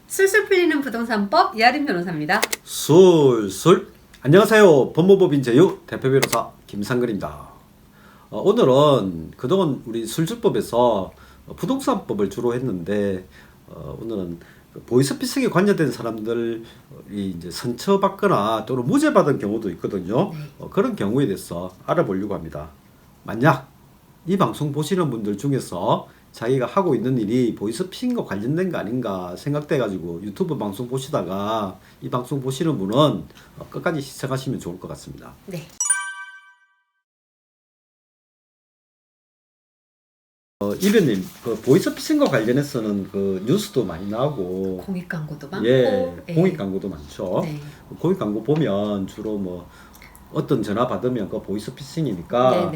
술술 풀리는 부동산법 이하림 변호사입니다. 술술 안녕하세요. 법무법인 제휴 대표 변호사 김상근입니다. 오늘은 그동안 우리 술술법에서 부동산법을 주로 했는데 오늘은 보이스피싱에 관여된 사람들이 이제 선처받거나 또는 무죄받은 경우도 있거든요. 그런 경우에 대해서 알아보려고 합니다. 만약 이 방송 보시는 분들 중에서 자기가 하고 있는 일이 보이스피싱과 관련된 거 아닌가 생각돼가지고 유튜브 방송 보시다가 이 방송 보시는 분은 끝까지 시청하시면 좋을 것 같습니다. 네. 이변님, 그 보이스피싱과 관련해서는 그 뉴스도 많이 나오고 공익 광고도 많고, 공익 광고도 많죠. 네. 공익 광고 보면 주로 뭐 어떤 전화 받으면 그 보이스피싱이니까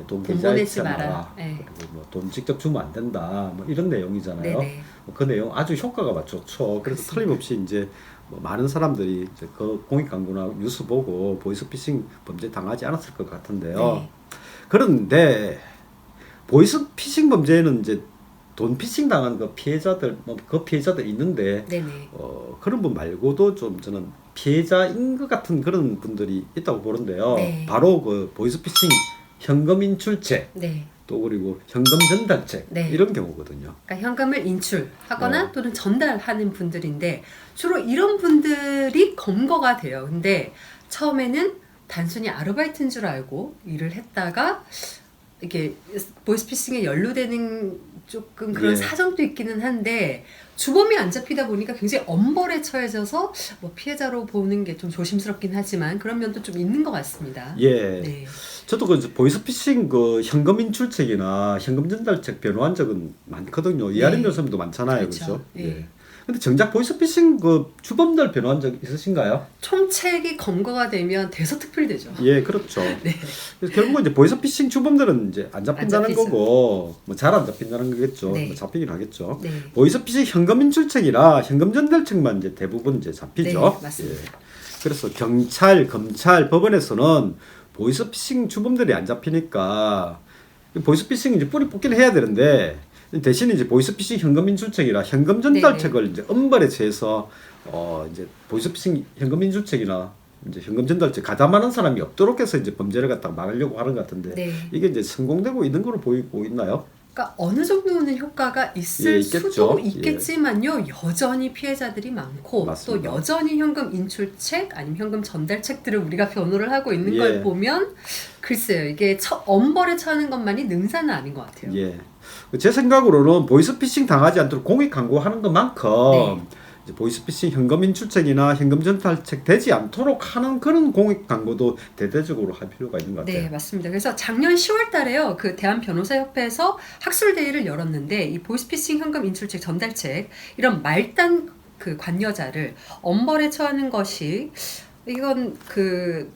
돈 보내지 계좌이체 마라. 그리고 뭐 돈 직접 주면 안 된다. 뭐 이런 내용이잖아요. 네네. 그 내용 아주 효과가 좋죠. 그래서 그렇습니다. 틀림없이 이제 뭐 많은 사람들이 이제 그 공익 광고나 뉴스 보고 보이스피싱 범죄 당하지 않았을 것 같은데요. 네. 그런데 보이스피싱 범죄에는 이제 돈 피싱 당한 그 피해자들 있는데 네네. 그런 분 말고도 좀 저는 피해자인 것 같은 그런 분들이 있다고 보는데요. 네. 바로 그 보이스피싱 현금 인출책 네. 또 그리고 현금 전달책 네. 이런 경우거든요. 그러니까 현금을 인출하거나 네. 또는 전달하는 분들인데 주로 이런 분들이 검거가 돼요. 근데 처음에는 단순히 아르바이트인 줄 알고 일을 했다가 이게 보이스피싱에 연루되는 조금 그런 사정도 있기는 한데 주범이 안 잡히다 보니까 굉장히 엄벌에 처해져서 뭐 피해자로 보는 게 좀 조심스럽긴 하지만 그런 면도 좀 있는 것 같습니다. 예. 네. 저도 그 보이스피싱 그 현금 인출책이나 현금 전달책 변호한 적은 많거든요. 이하림 변호사님도 많잖아요, 그렇죠? 예. 근데 정작 보이스피싱 그 주범들 변호한 적 있으신가요? 총책이 검거가 되면 대서특필되죠. 예, 그렇죠. 네. 그래서 결국은 이제 보이스피싱 주범들은 이제 안 잡힌다는 안 잡히죠. 거고, 뭐 잘 안 잡힌다는 거겠죠. 네. 뭐 잡히긴 하겠죠. 네. 보이스피싱 현금 인출책이라 현금 전달책만 이제 대부분 이제 잡히죠. 네, 맞습니다. 예. 그래서 경찰, 검찰, 법원에서는 보이스피싱 주범들이 안 잡히니까 보이스피싱 이제 뿌리 뽑기는 해야 되는데 대신 이제 보이스피싱 현금 인출책이라 현금 전달책을 이제 엄벌에 처해서 이제 보이스피싱 현금 인출책이나 이제 현금 전달책 가담하는 사람이 없도록 해서 이제 범죄를 갖다 막으려고 하는 것 같은데 네. 이게 이제 성공되고 있는 걸로 보이고 있나요? 그러니까 어느 정도는 효과가 있을 예, 있겠죠. 수도 있겠지만요. 여전히 피해자들이 많고 맞습니다. 또 여전히 현금 인출책 아니면 현금 전달책들을 우리가 변호를 하고 있는 예. 걸 보면 글쎄요. 이게 엄벌에 처하는 것만이 능사는 아닌 것 같아요. 예. 제 생각으로는 보이스피싱 당하지 않도록 공익 광고하는 것만큼 이제 보이스피싱 현금 인출책이나 현금 전달책 되지 않도록 하는 그런 공익 광고도 대대적으로 할 필요가 있는 것 같아요. 네, 맞습니다. 그래서 작년 10월 달에요. 그 대한변호사협회에서 학술대회를 열었는데 이 보이스피싱 현금 인출책 전달책 이런 말단 그 관여자를 엄벌에 처하는 것이 이건 그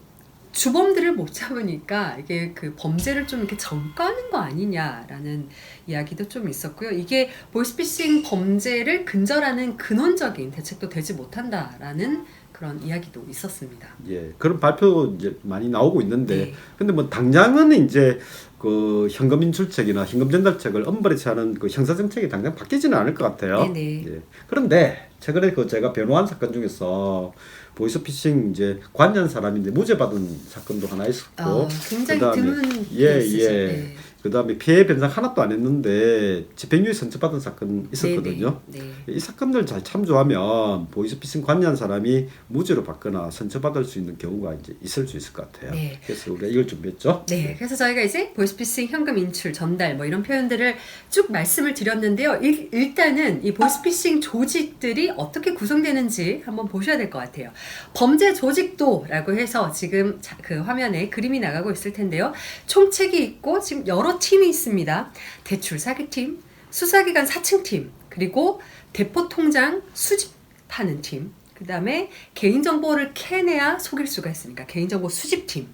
주범들을 못 잡으니까 이게 그 범죄를 좀 이렇게 전가하는 거 아니냐라는 이야기도 좀 있었고요. 이게 보이스피싱 범죄를 근절하는 근원적인 대책도 되지 못한다라는 그런 이야기도 있었습니다. 예, 그런 발표 이제 많이 나오고 있는데, 네. 근데 뭐 당장은 이제 그 현금 인출책이나 현금 전달책을 엄벌에 처하는 그 형사 정책이 당장 바뀌지는 않을 것 같아요. 네네. 예. 그런데 최근에 그 제가 변호한 사건 중에서 보이스피싱 이제 관여한 사람인데 무죄 받은 사건도 하나 있었고, 굉장히 그다음에 드문 예. 케이스죠. 네. 그다음에 피해 변상 하나도 안 했는데 집행유예 선처받은 사건 있었거든요. 네네. 이 사건들 잘 참조하면 보이스피싱 관여한 사람이 무죄로 받거나 선처받을 수 있는 경우가 이제 있을 수 있을 것 같아요. 네. 그래서 우리가 이걸 준비했죠. 네, 그래서 저희가 이제 보이스피싱 현금 인출, 전달 뭐 이런 표현들을 쭉 말씀을 드렸는데요. 일단은 이 보이스피싱 조직들이 어떻게 구성되는지 한번 보셔야 될 것 같아요. 범죄 조직도라고 해서 지금 그 화면에 그림이 나가고 있을 텐데요. 총책이 있고 지금 여러 팀이 있습니다. 대출 사기팀, 수사기관 사칭팀, 그리고 대포통장 수집하는 팀, 그 다음에 개인정보를 캐내야 속일 수가 있으니까 개인정보 수집팀,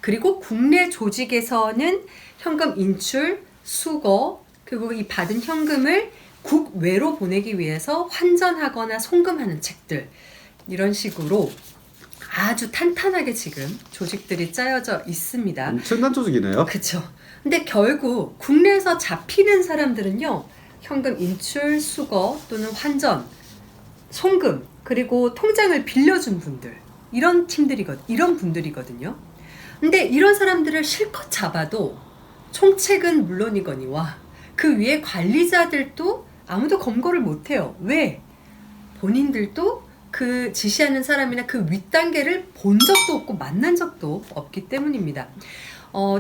그리고 국내 조직에서는 현금 인출, 수거, 그리고 이 받은 현금을 국외로 보내기 위해서 환전하거나 송금하는 책들, 이런 식으로 아주 탄탄하게 지금 조직들이 짜여져 있습니다. 엄청난 조직이네요. 그렇죠. 근데 결국 국내에서 잡히는 사람들은요, 현금 인출, 수거 또는 환전 송금 그리고 통장을 빌려준 분들 이런 분들이거든요. 근데 이런 사람들을 실컷 잡아도 총책은 물론이거니와 그 위에 관리자들도 아무도 검거를 못해요. 왜? 본인들도 그 지시하는 사람이나 그 윗단계를 본 적도 없고 만난 적도 없기 때문입니다.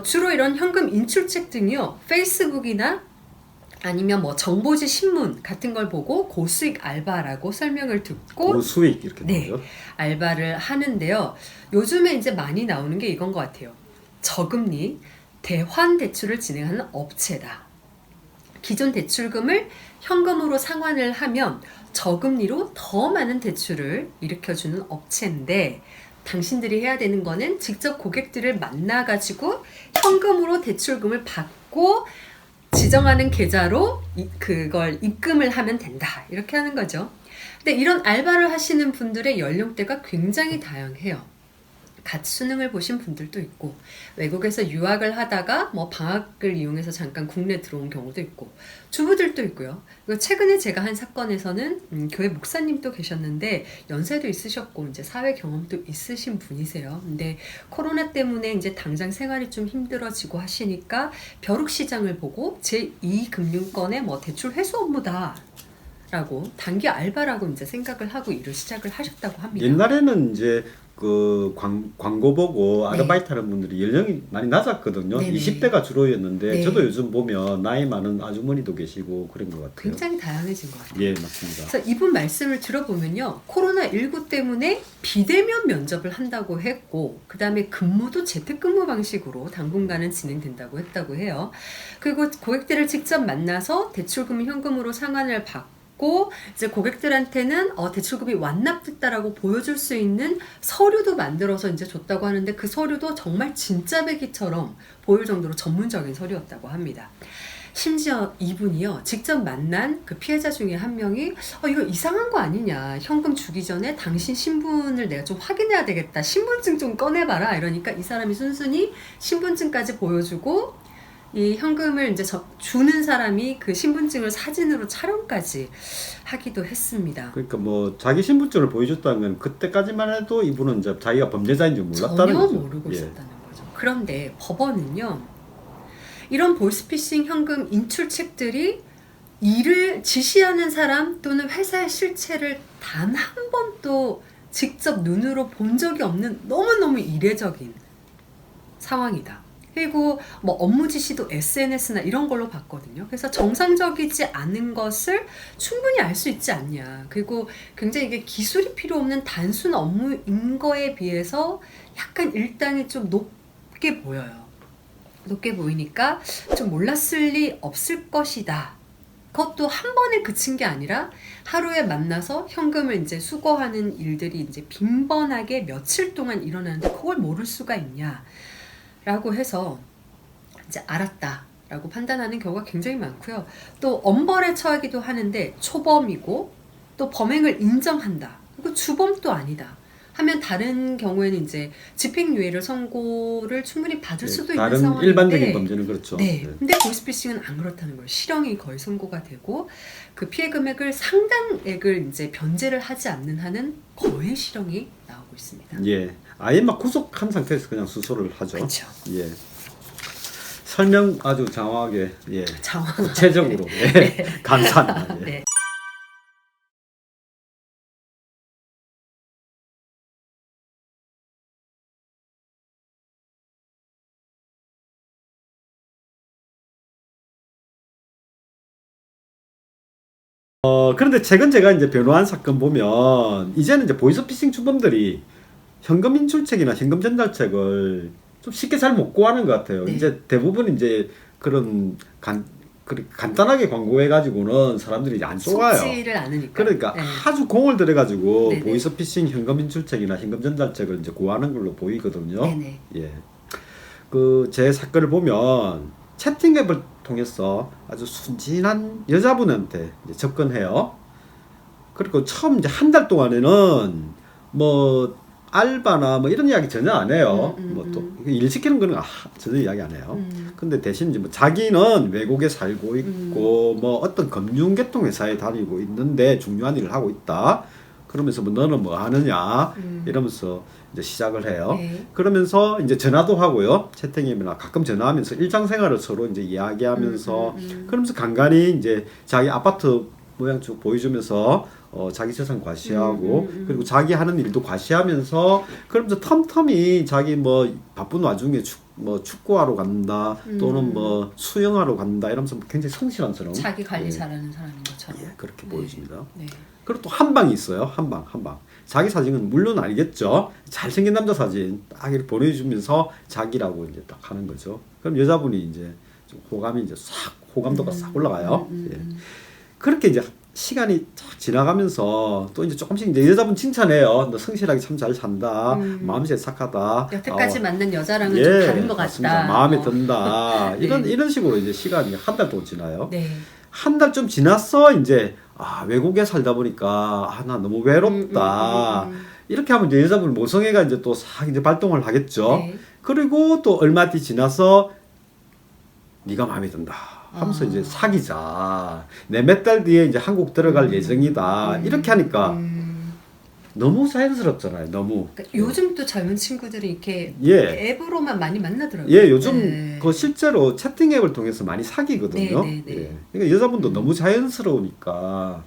주로 이런 현금 인출책 등이요, 페이스북이나 아니면 뭐 정보지 신문 같은 걸 보고 고수익 알바라고 설명을 듣고 고수익 이렇게 네, 나오죠. 알바를 하는데요. 요즘에 이제 많이 나오는 게 이건 것 같아요. 저금리 대환 대출을 진행하는 업체다. 기존 대출금을 현금으로 상환을 하면 저금리로 더 많은 대출을 일으켜주는 업체인데, 당신들이 해야 되는 거는 직접 고객들을 만나가지고 현금으로 대출금을 받고 지정하는 계좌로 그걸 입금을 하면 된다. 이렇게 하는 거죠. 근데 이런 알바를 하시는 분들의 연령대가 굉장히 다양해요. 갓 수능을 보신 분들도 있고, 외국에서 유학을 하다가 뭐 방학을 이용해서 잠깐 국내 들어온 경우도 있고, 주부들도 있고요. 그리고 최근에 제가 한 사건에서는 교회 목사님도 계셨는데 연세도 있으셨고 이제 사회 경험도 있으신 분이세요. 근데 코로나 때문에 이제 당장 생활이 좀 힘들어지고 하시니까 벼룩시장을 보고 제2금융권의 뭐 대출 회수 업무다 라고 단기 알바라고 이제 생각을 하고 일을 시작을 하셨다고 합니다. 옛날에는 이제 그 광고 보고 네. 아르바이트 하는 분들이 연령이 많이 낮았거든요. 네네. 20대가 20대가 주로였는데 네. 저도 요즘 보면 나이 많은 아주머니도 계시고 그런 것 같아요. 굉장히 다양해진 것 같아요. 예, 맞습니다. 그래서 이분 말씀을 들어보면요, 코로나19 때문에 비대면 면접을 한다고 했고, 그 다음에 근무도 재택근무 방식으로 당분간은 진행된다고 했다고 해요. 그리고 고객들을 직접 만나서 대출금 현금으로 상환을 받고, 이제 고객들한테는 대출금이 완납됐다라고 보여줄 수 있는 서류도 만들어서 이제 줬다고 하는데, 그 서류도 정말 진짜 배기처럼 보일 정도로 전문적인 서류였다고 합니다. 심지어 이분이요, 직접 만난 그 피해자 중에 한 명이 이거 이상한 거 아니냐, 현금 주기 전에 당신 신분을 내가 좀 확인해야 되겠다, 신분증 좀 꺼내봐라 이러니까 이 사람이 순순히 신분증까지 보여주고, 이 현금을 이제 주는 사람이 그 신분증을 사진으로 촬영까지 하기도 했습니다. 그러니까 뭐 자기 신분증을 보여줬다면 그때까지만 해도 이분은 이제 자기가 범죄자인 줄 몰랐다는 전혀 거죠. 모르고 예. 있었다는 거죠. 그런데 법원은요, 이런 보이스피싱 현금 인출책들이 이를 지시하는 사람 또는 회사의 실체를 단 한 번도 직접 눈으로 본 적이 없는 너무너무 이례적인 상황이다. 그리고 뭐 업무 지시도 SNS나 이런 걸로 봤거든요. 그래서 정상적이지 않은 것을 충분히 알 수 있지 않냐. 그리고 굉장히 이게 기술이 필요 없는 단순 업무인 거에 비해서 약간 일당이 좀 높게 보여요. 높게 보이니까 좀 몰랐을 리 없을 것이다. 그것도 한 번에 그친 게 아니라 하루에 만나서 현금을 이제 수거하는 일들이 이제 빈번하게 며칠 동안 일어나는데 그걸 모를 수가 있냐 라고 해서 이제 알았다라고 판단하는 경우가 굉장히 많고요. 또 엄벌에 처하기도 하는데 초범이고, 또 범행을 인정한다, 그리고 주범도 아니다 하면 다른 경우에는 이제 집행유예를 선고를 충분히 받을 수도 있는 다른 상황인데, 일반적인 범죄는 그렇죠. 네. 예. 근데 보이스피싱은 안 그렇다는 거예요. 실형이 거의 선고가 되고, 그 피해 금액을 상당액을 이제 변제를 하지 않는 한은 거의 실형이 나오고 있습니다. 예. 아예 막 구속한 상태에서 그냥 수소를 하죠. 그렇죠. 예. 설명 아주 장황하게, 예. 장황하게. 구체적으로, 예. 감사합니다. 예. 네. 그런데 최근 제가 이제 변호한 사건 보면 이제는 이제 보이스피싱 주범들이 현금 인출책이나 현금 전달책을 좀 쉽게 잘 못 구하는 것 같아요. 네. 이제 대부분 이제 그런 간단하게 광고해가지고는 사람들이 이제 안 쏘아요. 속지를 않으니까. 그러니까 네. 아주 공을 들여가지고 네네. 보이스피싱 현금 인출책이나 현금 전달책을 이제 구하는 걸로 보이거든요. 네네. 예. 그 제 사건을 보면 채팅 앱을 통해서 아주 순진한 여자분한테 이제 접근해요. 그리고 처음 이제 한 달 동안에는 뭐 알바나 뭐 이런 이야기 전혀 안 해요. 뭐 또 일 시키는 거는 전혀 이야기 안 해요. 근데 대신 이제 뭐 자기는 외국에 살고 있고 뭐 어떤 금융계통 회사에 다니고 있는데 중요한 일을 하고 있다. 그러면서 뭐 너는 뭐 하느냐 이러면서 이제 시작을 해요. 네. 그러면서 이제 전화도 하고요. 채팅이나 가끔 전화하면서 일상생활을 서로 이제 이야기하면서 그러면서 간간히 이제 자기 아파트 모양 쭉 보여주면서 자기 재산 과시하고 그리고 자기 하는 일도 과시하면서 그러면서 텀텀이 자기 뭐 바쁜 와중에 뭐 축구하러 간다 또는 뭐 수영하러 간다 이러면서 굉장히 성실한 사람 자기 관리 예. 잘하는 사람인 것처럼. 예, 그렇게 네. 보여집니다. 네. 그리고 또 한 방이 있어요. 한 방. 자기 사진은 물론 알겠죠. 잘생긴 남자 사진 딱 이렇게 보내주면서 자기라고 이제 딱 하는 거죠. 그럼 여자분이 이제 좀 호감이 이제 호감도가 싹 올라가요. 예. 그렇게 이제 시간이 쫙 지나가면서 또 이제 조금씩 이제 여자분 칭찬해요. 너 성실하게 참 잘 산다. 마음씨 착하다. 여태까지 만난 여자랑은 예, 좀 다른 것 맞습니다. 같다. 마음에 든다. 네. 이런 식으로 이제 시간이 한 달 동안 지나요. 네. 한 달 좀 지났어 이제 외국에 살다 보니까 나 너무 외롭다 이렇게 하면 이제 여자분 모성애가 이제 또 싹 이제 발동을 하겠죠. 네. 그리고 또 얼마 뒤 지나서 네가 마음에 든다 하면서 이제 사귀자. 내 몇 달 뒤에 이제 한국 들어갈 예정이다. 이렇게 하니까 너무 자연스럽잖아요. 너무. 그러니까 요즘 또 젊은 친구들이 이렇게 예. 앱으로만 많이 만나더라고요. 예, 요즘 네. 그 실제로 채팅 앱을 통해서 많이 사귀거든요. 네, 네, 네. 예. 그러니까 여자분도 너무 자연스러우니까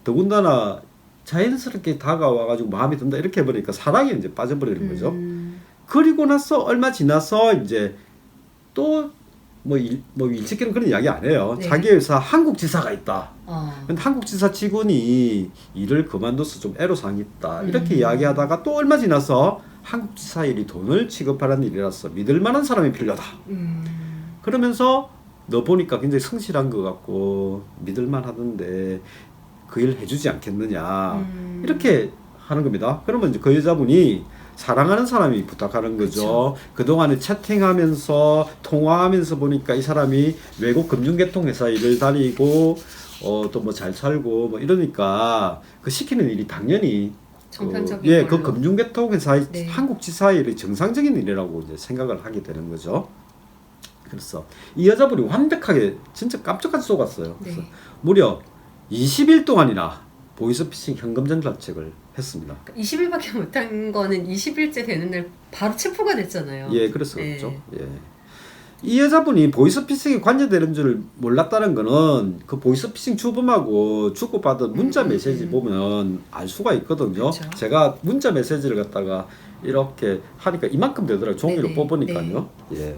더군다나 자연스럽게 다가와가지고 마음에 든다 이렇게 해버리니까 사랑에 이제 빠져버리는 거죠. 그리고 나서 얼마 지나서 이제 또 뭐 일찍이는 그런 이야기 안 해요. 네. 자기 회사 한국 지사가 있다. 어. 근데 한국 지사 직원이 일을 그만둬서 좀 애로사항이 있다. 이렇게 이야기하다가 또 얼마 지나서 한국 지사 일이 돈을 취급하는 일이라서 믿을 만한 사람이 필요하다. 그러면서 너 보니까 굉장히 성실한 것 같고 믿을만 하던데 그 일 해주지 않겠느냐. 이렇게 하는 겁니다. 그러면 이제 그 여자분이 사랑하는 사람이 부탁하는 거죠. 그동안에 채팅하면서 통화하면서 보니까 이 사람이 외국 금융계통회사 일을 다니고 또 뭐 잘 살고 뭐 이러니까 그 시키는 일이 당연히 정상적인 예, 걸로. 그 금융계통회사의 네. 한국 지사 일이 정상적인 일이라고 이제 생각을 하게 되는 거죠. 그래서 이 여자분이 완벽하게 진짜 깜짝까지 속았어요. 그래서 네. 무려 20일 동안이나 보이스피싱 현금 전달책을 했습니다. 20일밖에 못한 거는 20일째 되는 날 바로 체포가 됐잖아요. 예, 그랬었죠. 네. 예. 이 여자분이 보이스피싱에 관여되는 줄 몰랐다는 거는 그 보이스피싱 주범하고 주고받은 문자 메시지 보면 알 수가 있거든요. 그쵸. 제가 문자 메시지를 갖다가 이렇게 하니까 이만큼 되더라고요. 종이로 네네. 뽑으니까요. 예.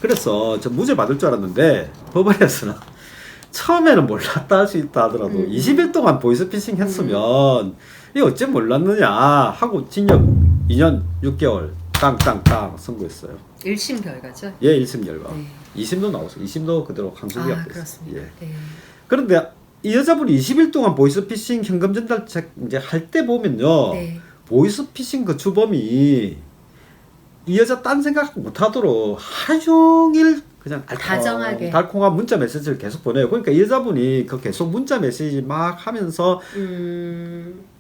그래서 저 무죄 받을 줄 알았는데 법원에서는 처음에는 몰랐다 할 수 있다 하더라도 20일 동안 보이스피싱 했으면 이거 어째 몰랐느냐 하고 징역 2년 6개월 땅땅땅 선고했어요. 1심 결과죠? 예, 1심 결과. 네. 2심도 나왔어요. 2심도 그대로 항소기 아, 앞에 그렇습니다. 예. 네. 그런데 이 여자분이 20일 동안 보이스피싱 현금 전달책 이제 할 때 보면요. 네. 보이스피싱 그 주범이 이 여자 딴 생각 못 하도록 하루 종일 그냥 다정하게. 달콤한 문자 메시지를 계속 보내요. 그러니까 이 여자분이 그 계속 문자 메시지 막 하면서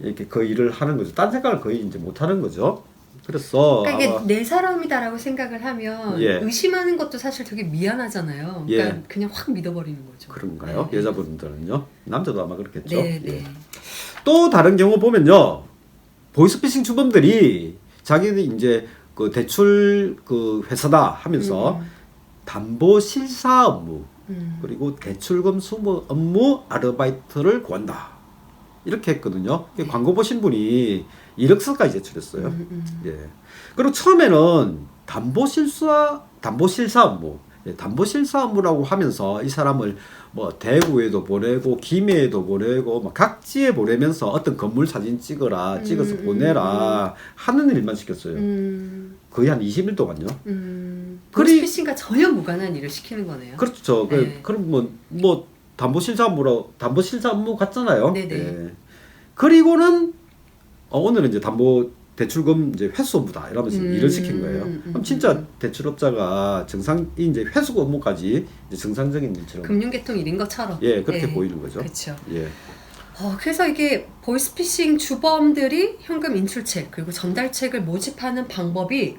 이렇게 그 일을 하는 거죠. 딴 생각을 거의 이제 못 하는 거죠. 그래서 그러니까 이게 아마 내 사람이다라고 생각을 하면 예. 의심하는 것도 사실 되게 미안하잖아요. 그러니까 예. 그냥 확 믿어버리는 거죠. 그런가요? 네. 여자분들은요. 남자도 아마 그렇겠죠. 네, 예. 네. 또 다른 경우 보면요. 보이스피싱 주범들이 자기들이 이제 그 대출 그 회사다 하면서 담보 실사 업무 그리고 대출금 수무 업무 아르바이트를 구한다. 이렇게 했거든요. 네. 광고 보신 분이 1억서까지 제출했어요. 예. 그리고 처음에는 담보 실사 업무, 예, 담보 실사 업무라고 하면서 이 사람을 뭐 대구에도 보내고 김해에도 보내고 막 각지에 보내면서 어떤 건물 사진 찍어서 보내라 하는 일만 시켰어요. 거의 한 20일 동안요. 보이스피싱과 전혀 무관한 일을 시키는 거네요. 그렇죠. 네. 그럼 뭐 담보 실사 업무 같잖아요. 네네. 예. 그리고는 오늘은 이제 담보 대출금 이제 회수 업무다 이러면서 일을 시킨 거예요. 그럼 진짜 대출업자가 이제 회수 업무까지 이제 정상적인 일처럼 금융계통 일인 것처럼. 예 그렇게 네. 보이는 거죠. 그렇죠. 예. 그래서 이게 보이스피싱 주범들이 현금 인출책 그리고 전달책을 모집하는 방법이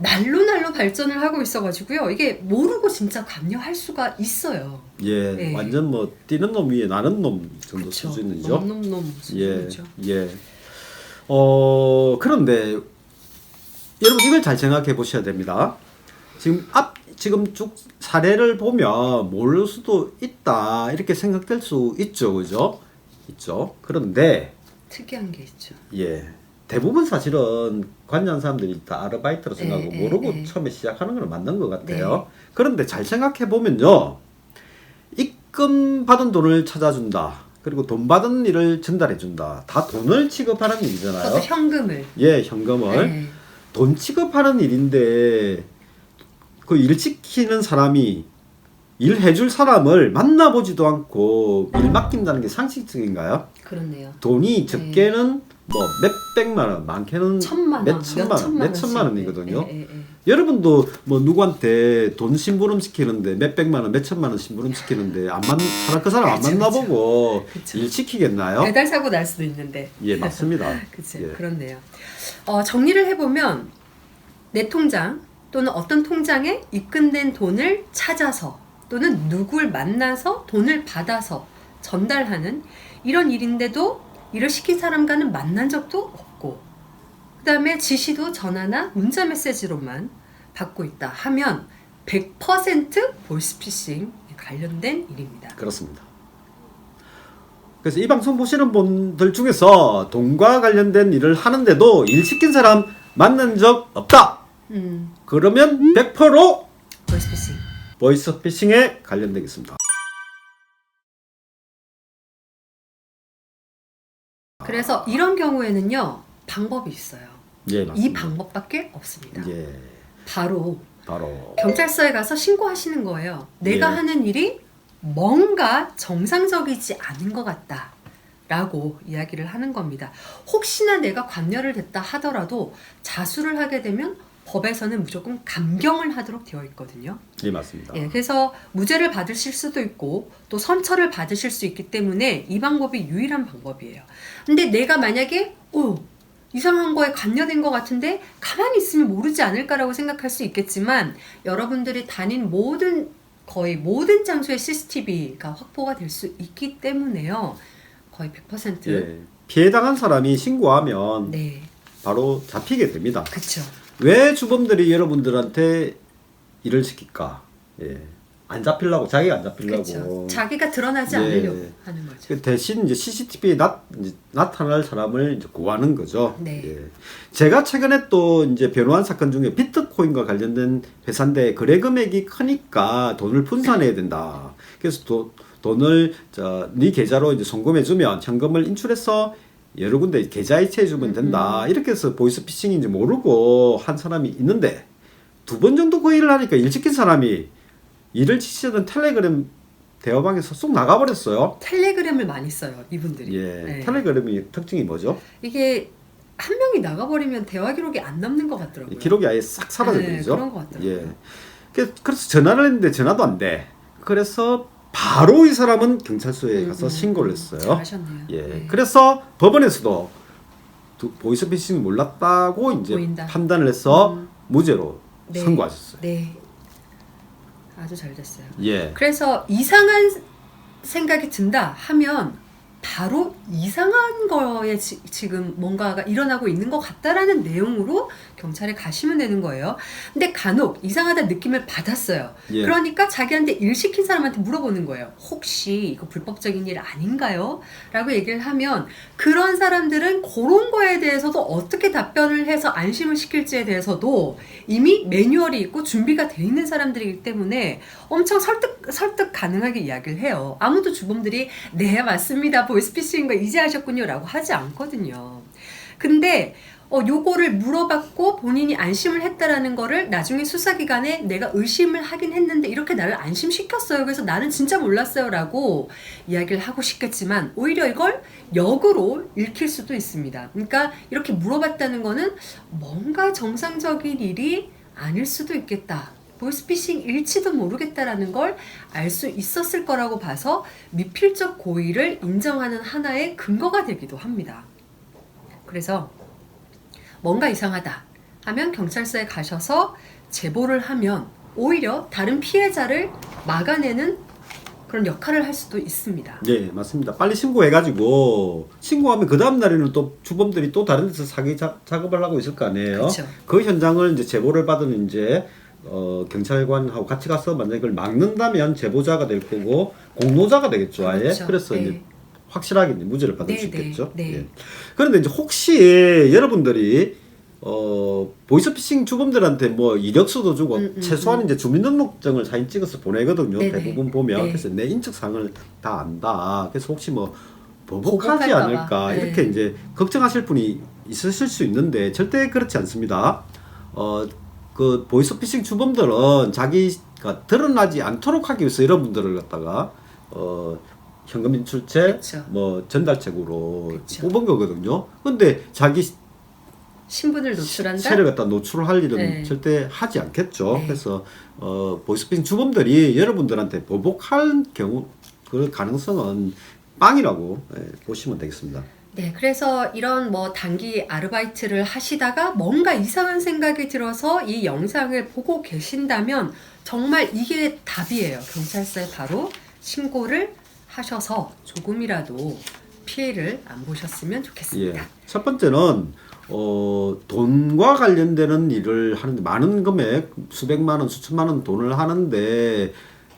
날로 발전을 하고 있어가지고요. 이게 모르고 진짜 관여할 수가 있어요. 예, 네. 완전 뭐 뛰는 놈 위에 나는 놈 정도 그쵸. 수준이죠. 놈 예, 수준이죠. 예. 그런데 여러분 이걸 잘 생각해 보셔야 됩니다. 지금 쭉 사례를 보면 모를 수도 있다 이렇게 생각될 수 있죠, 그죠? 있죠. 그런데 특이한 게 있죠. 예, 대부분 사실은 관여한 사람들이 다 아르바이트로 생각하고 모르고 처음에 시작하는 건 맞는 것 같아요. 그런데 잘 생각해 보면요, 입금 받은 돈을 찾아준다. 그리고 돈 받은 일을 전달해 준다. 다 돈을 취급하는 일이잖아요. 그것도 현금을. 예, 현금을. 돈 취급하는 일인데 그 일 시키는 사람이 일 해줄 사람을 만나보지도 않고 일 맡긴다는 게 상식적인가요? 그렇네요. 돈이 적게는 뭐 몇백만 원, 많게는 천만 원, 몇천만 원이거든요. 여러분도 뭐 누구한테 돈 심부름 시키는데 몇백만 원, 몇천만 원 심부름 시키는데 그 사람 안 만나보고 일 시키겠나요? 배달 사고 날 수도 있는데. 예, 맞습니다. 그치, 예. 그렇네요. 정리를 해보면 내 통장 또는 어떤 통장에 입금된 돈을 찾아서 또는 누굴 만나서 돈을 받아서 전달하는 이런 일인데도 일을 시킨 사람과는 만난 적도 없고, 그 다음에 지시도 전화나 문자 메시지로만 받고 있다 하면 100% 보이스피싱 관련된 일입니다. 그렇습니다. 그래서 이 방송 보시는 분들 중에서 돈과 관련된 일을 하는데도 일 시킨 사람 만난 적 없다. 그러면 100% 보이스피싱. 보이스피싱에 관련되겠습니다. 그래서 이런 경우에는요, 방법이 있어요. 예, 맞습니다. 이 방법밖에 없습니다. 예, 바로 바로 경찰서에 가서 신고하시는 거예요. 내가 예. 하는 일이 뭔가 정상적이지 않은 것 같다 라고 이야기를 하는 겁니다. 혹시나 내가 관여를 됐다 하더라도 자수를 하게 되면 법에서는 무조건 감경을 하도록 되어 있거든요. 예, 맞습니다. 예, 그래서 무죄를 받으실 수도 있고 또 선처를 받으실 수 있기 때문에 이 방법이 유일한 방법이에요. 근데 내가 만약에 이상한 거에 관여된 것 같은데 가만히 있으면 모르지 않을까라고 생각할 수 있겠지만, 여러분들이 다닌 거의 모든 장소에 CCTV가 확보가 될 수 있기 때문에요. 거의 100%. 예, 피해당한 사람이 신고하면 네, 바로 잡히게 됩니다. 그렇죠. 왜 주범들이 여러분들한테 일을 시킬까? 예, 안 잡히려고, 자기가 안 잡히려고. 그렇죠. 자기가 드러나지 예. 않으려고 하는 거죠. 대신 이제 CCTV에 나타날 사람을 이제 구하는 거죠. 네. 예. 제가 최근에 또 이제 변호한 사건 중에 비트코인과 관련된 회사인데 거래 금액이 크니까 돈을 분산해야 된다. 그래서 돈을 네 계좌로 이제 송금해주면 현금을 인출해서 여러 군데 계좌 이체해주면 된다. 이렇게 해서 보이스피싱인지 모르고 한 사람이 있는데, 2번 정도 그 일을 하니까 일 시킨 사람이 일을 지시하던 텔레그램 대화방에서 쏙 나가버렸어요. 텔레그램을 많이 써요, 이분들이. 예, 네. 텔레그램이 특징이 뭐죠? 이게 한 명이 나가버리면 대화 기록이 안 남는 것 같더라고요. 기록이 아예 싹 사라져버리죠. 네, 그런 것 같더라고요. 예. 그래서 전화를 했는데 전화도 안 돼. 그래서 바로 이 사람은 경찰서에 가서 신고를 했어요. 잘하셨네요. 예. 네. 그래서 법원에서도 보이스피싱이 몰랐다고 이제 보인다. 판단을 해서 무죄로 네. 선고하셨어요. 네. 아주 잘 됐어요. 예. 그래서 이상한 생각이 든다 하면 바로 이상한 거에 지금 뭔가가 일어나고 있는 것 같다라는 내용으로 경찰에 가시면 되는 거예요. 근데 간혹 이상하다 느낌을 받았어요. 예. 그러니까 자기한테 일 시킨 사람한테 물어보는 거예요. 혹시 이거 불법적인 일 아닌가요? 라고 얘기를 하면 그런 사람들은 그런 거에 대해서도 어떻게 답변을 해서 안심을 시킬지에 대해서도 이미 매뉴얼이 있고 준비가 돼 있는 사람들이기 때문에 엄청 설득 가능하게 이야기를 해요. 아무도 주범들이 네 맞습니다, 보이스피싱인 거 이제 하셨군요 라고 하지 않거든요. 근데 요거를 물어봤고 본인이 안심을 했다라는 거를 나중에 수사기관에 내가 의심을 하긴 했는데 이렇게 나를 안심시켰어요. 그래서 나는 진짜 몰랐어요 라고 이야기를 하고 싶겠지만 오히려 이걸 역으로 읽힐 수도 있습니다. 그러니까 이렇게 물어봤다는 거는 뭔가 정상적인 일이 아닐 수도 있겠다. 보이스피싱일지도 모르겠다라는 걸 알 수 있었을 거라고 봐서 미필적 고의를 인정하는 하나의 근거가 되기도 합니다. 그래서 뭔가 이상하다 하면 경찰서에 가셔서 제보를 하면 오히려 다른 피해자를 막아내는 그런 역할을 할 수도 있습니다. 예, 맞습니다. 빨리 신고해가지고 신고하면 그 다음 날에는 또 주범들이 또 다른 데서 사기 작업을 하고 있을 거 아니에요. 그쵸. 그 현장을 이제 제보를 받은 이제 경찰관하고 같이 가서 만약에 그걸 막는다면 제보자가 될 거고 공로자가 되겠죠, 아예. 그렇죠. 그래서 네. 이제 확실하게 이제 무죄를 받을 수 네, 있겠죠. 네, 네. 예. 그런데 이제 혹시 여러분들이 보이스피싱 주범들한테 뭐 이력서도 주고 최소한 이제 주민등록증을 사진 찍어서 보내거든요. 네네. 대부분 보면. 네. 그래서 내 인적사항을 다 안다. 그래서 혹시 뭐 보복하지 보복할까 봐. 않을까 네. 이렇게 이제 걱정하실 분이 있으실 수 있는데 절대 그렇지 않습니다. 그 보이스피싱 주범들은 자기가 드러나지 않도록 하기 위해서 이런 분들을 갖다가 현금 인출체, 그쵸. 뭐 전달책으로 그쵸. 뽑은 거거든요. 근데 자기 신분을 노출한다? 세를 갖다 노출할 일은 네. 절대 하지 않겠죠. 네. 그래서 보이스피싱 주범들이 여러분들한테 보복할 경우 그 가능성은 빵이라고 보시면 되겠습니다. 네, 그래서 이런 뭐 단기 아르바이트를 하시다가 뭔가 이상한 생각이 들어서 이 영상을 보고 계신다면 정말 이게 답이에요. 경찰서에 바로 신고를 하셔서 조금이라도 피해를 안 보셨으면 좋겠습니다. 예. 첫 번째는 돈과 관련되는 일을 하는데 많은 금액 수백만 원, 수천만 원 돈을 하는데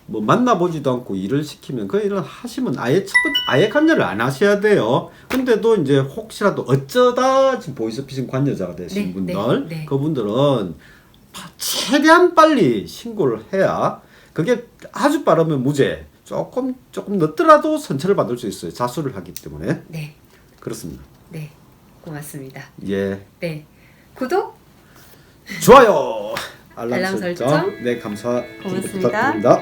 뭐 만나보지도 않고 일을 시키면 그 일을 하시면 아예 관여를 안 하셔야 돼요. 근데도 이제 혹시라도 어쩌다 지금 보이스피싱 관여자가 되신 네, 분들, 네, 네. 그분들은 최대한 빨리 신고를 해야 그게 아주 빠르면 무죄, 조금 늦더라도 선처를 받을 수 있어요. 자수를 하기 때문에. 네, 그렇습니다. 네, 고맙습니다. 예. 네, 구독, 좋아요. 알람 알람 설정. 설정. 네, 감사 고맙습니다. 부탁드립니다.